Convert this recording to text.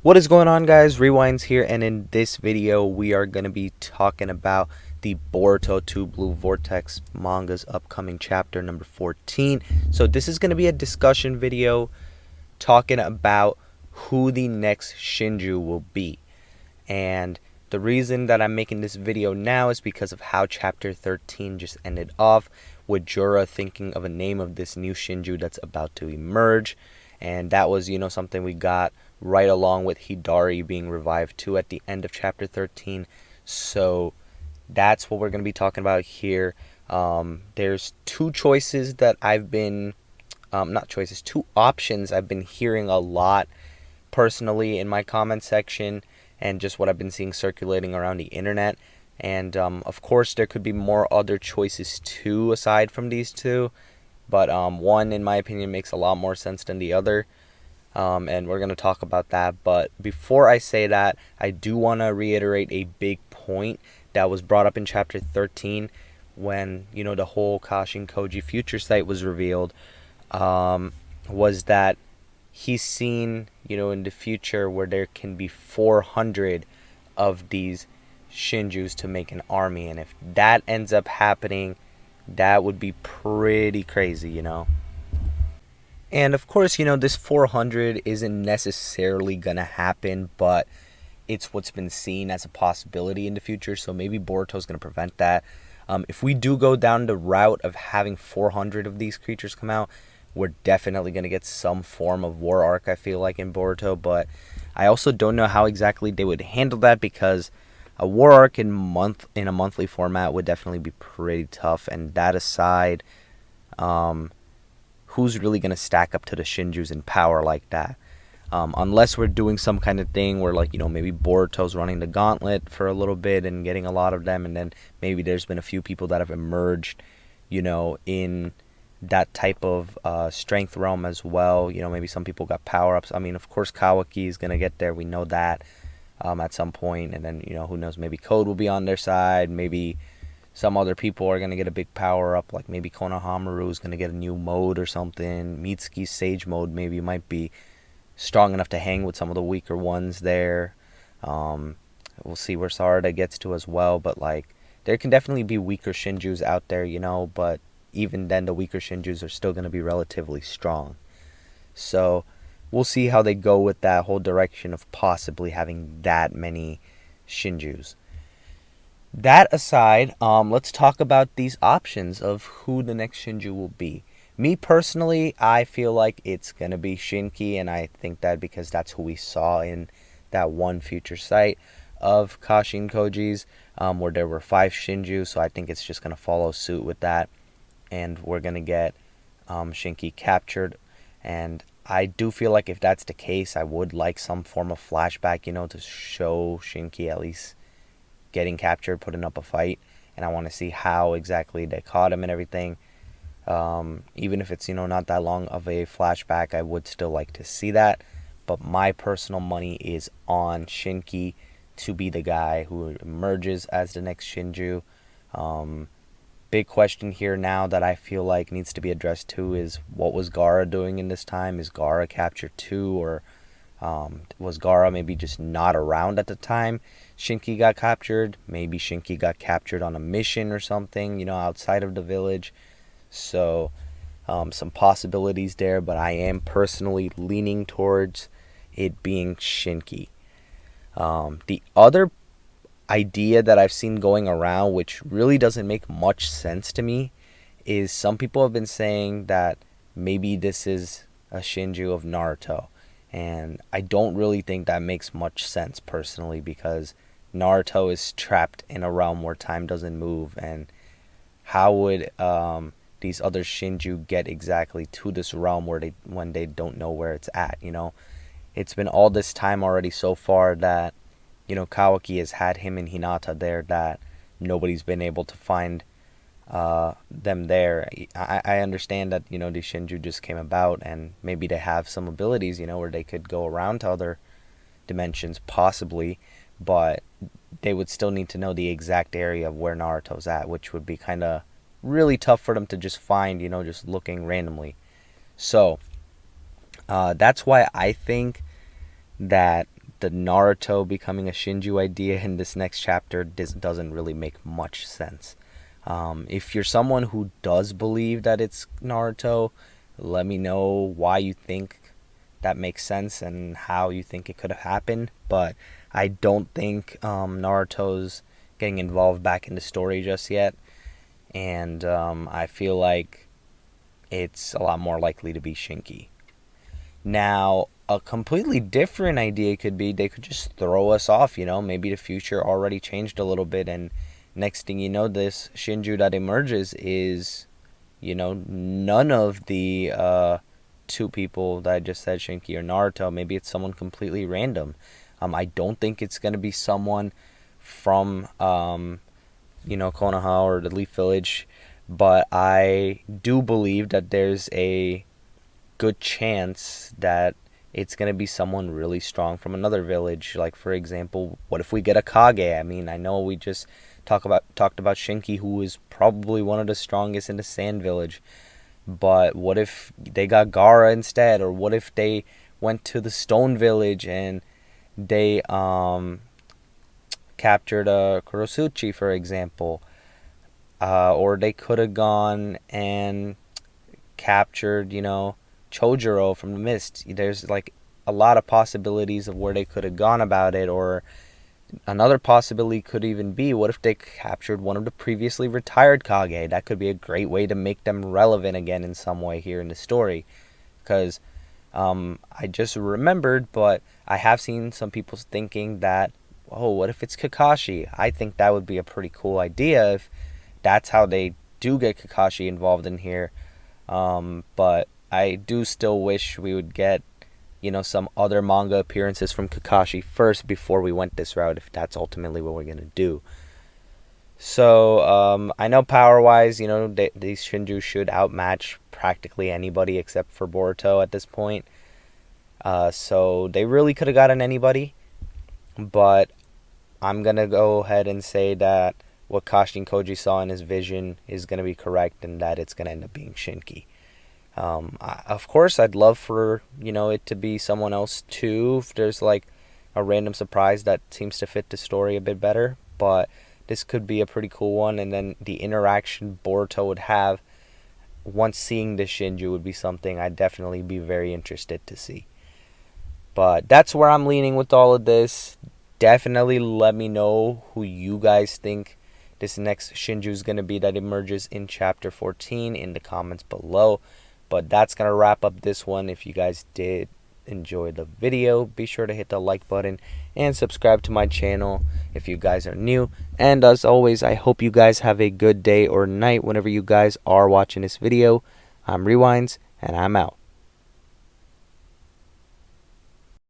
What is going on, guys? Rewinds here, and in this video we are going to be talking about the Boruto 2 Blue Vortex manga's upcoming chapter number 14. So this is going to be a discussion video talking about who the next Shinju will be. And the reason that I'm making this video now is because of how chapter 13 just ended off, with Jura thinking of a name of this new Shinju that's about to emerge. And that was, something we got right along with Hidari being revived too at the end of chapter 13. So that's what we're going to be talking about here. There's two choices that I've been, not choices, two options I've been hearing a lot personally in my comment section and just what I've been seeing circulating around the internet. And of course, there could be more other choices too aside from these two. But one, in my opinion, makes a lot more sense than the other. And we're going to talk about that. But before I say that, I do want to reiterate a big point that was brought up in chapter 13 when, the whole Kashin Koji future site was revealed, was that he's seen, in the future where there can be 400 of these Shinjus to make an army. And if that ends up happening, that would be pretty crazy. And of course, this 400 isn't necessarily going to happen, but it's what's been seen as a possibility in the future. So maybe Boruto's going to prevent that. If we do go down the route of having 400 of these creatures come out, we're definitely going to get some form of war arc, I feel like, in Boruto. But I also don't know how exactly they would handle that, because a war arc in a monthly format would definitely be pretty tough. And that aside, who's really going to stack up to the Shinjus in power like that? Unless we're doing some kind of thing where, maybe Boruto's running the gauntlet for a little bit and getting a lot of them, and then maybe there's been a few people that have emerged, in that type of strength realm as well. Maybe some people got power-ups. I mean, of course, Kawaki is going to get there. We know that at some point. And then, who knows, maybe Code will be on their side. Maybe some other people are going to get a big power-up, like maybe Konohamaru is going to get a new mode or something. Mitsuki's Sage mode maybe might be strong enough to hang with some of the weaker ones there. We'll see where Sarada gets to as well. But, there can definitely be weaker Shinjus out there, but even then the weaker Shinjus are still going to be relatively strong. So we'll see how they go with that whole direction of possibly having that many Shinjus. That aside, let's talk about these options of who the next Shinju will be. Me personally, I feel like it's going to be Shinki, and I think that because that's who we saw in that one future site of Kashin Koji's, where there were 5 Shinju, so I think it's just going to follow suit with that. And we're going to get Shinki captured. And I do feel like if that's the case, I would like some form of flashback, to show Shinki at least getting captured, putting up a fight. And I want to see how exactly they caught him and everything. Even if it's, not that long of a flashback, I would still like to see that. But my personal money is on Shinki to be the guy who emerges as the next Shinju. Big question here now that I feel like needs to be addressed too is, what was Gaara doing in this time? Is Gaara captured too, or was Gaara maybe just not around at the time Shinki got captured? Maybe Shinki got captured on a mission or something, outside of the village. So some possibilities there, but I am personally leaning towards it being Shinki. The other idea that I've seen going around, which really doesn't make much sense to me, is some people have been saying that maybe this is a Shinju of Naruto. And I don't really think that makes much sense personally, because Naruto is trapped in a realm where time doesn't move. And how would these other Shinju get exactly to this realm when they don't know where it's at? It's been all this time already so far that Kawaki has had him and Hinata there, that nobody's been able to find them there. I understand that, these Shinju just came about, and maybe they have some abilities, where they could go around to other dimensions, possibly, but they would still need to know the exact area of where Naruto's at, which would be kind of really tough for them to just find, just looking randomly. So, that's why I think that the Naruto becoming a Shinju idea in this next chapter doesn't really make much sense. If you're someone who does believe that it's Naruto, let me know why you think that makes sense and how you think it could have happened. But I don't think Naruto's getting involved back in the story just yet. And I feel like it's a lot more likely to be Shinki. Now, a completely different idea could be they could just throw us off, maybe the future already changed a little bit, and next thing you know, this Shinju that emerges is, none of the two people that I just said, Shinki or Naruto. Maybe it's someone completely random. I don't think it's going to be someone from, Konoha or the Leaf Village, but I do believe that there's a good chance that it's going to be someone really strong from another village. Like, for example, what if we get a Kage? I mean, I know we just talked about Shinki, who is probably one of the strongest in the Sand Village, but what if they got Gaara instead? Or what if they went to the Stone Village and they captured a Kurosuchi, for example? Or they could have gone and captured, Chojuro from the Mist. There's like a lot of possibilities of where they could have gone about it. Or another possibility could even be, what if they captured one of the previously retired Kage? That could be a great way to make them relevant again in some way here in the story. Because I just remembered, but I have seen some people thinking that, oh, what if it's Kakashi? I think that would be a pretty cool idea if that's how they do get Kakashi involved in here. But I do still wish we would get, some other manga appearances from Kakashi first before we went this route, if that's ultimately what we're going to do. So, I know power-wise, these Shinju should outmatch practically anybody except for Boruto at this point. So they really could have gotten anybody. But I'm going to go ahead and say that what Kashin Koji saw in his vision is going to be correct, and that it's going to end up being Shinki. Of course, I'd love for, it to be someone else too, if there's like a random surprise that seems to fit the story a bit better, but this could be a pretty cool one. And then the interaction Boruto would have once seeing the Shinju would be something I'd definitely be very interested to see. But that's where I'm leaning with all of this. Definitely let me know who you guys think this next Shinju is going to be that emerges in Chapter 14 in the comments below. But that's going to wrap up this one. If you guys did enjoy the video, be sure to hit the like button and subscribe to my channel if you guys are new. And as always, I hope you guys have a good day or night whenever you guys are watching this video. I'm Rewinds, and I'm out.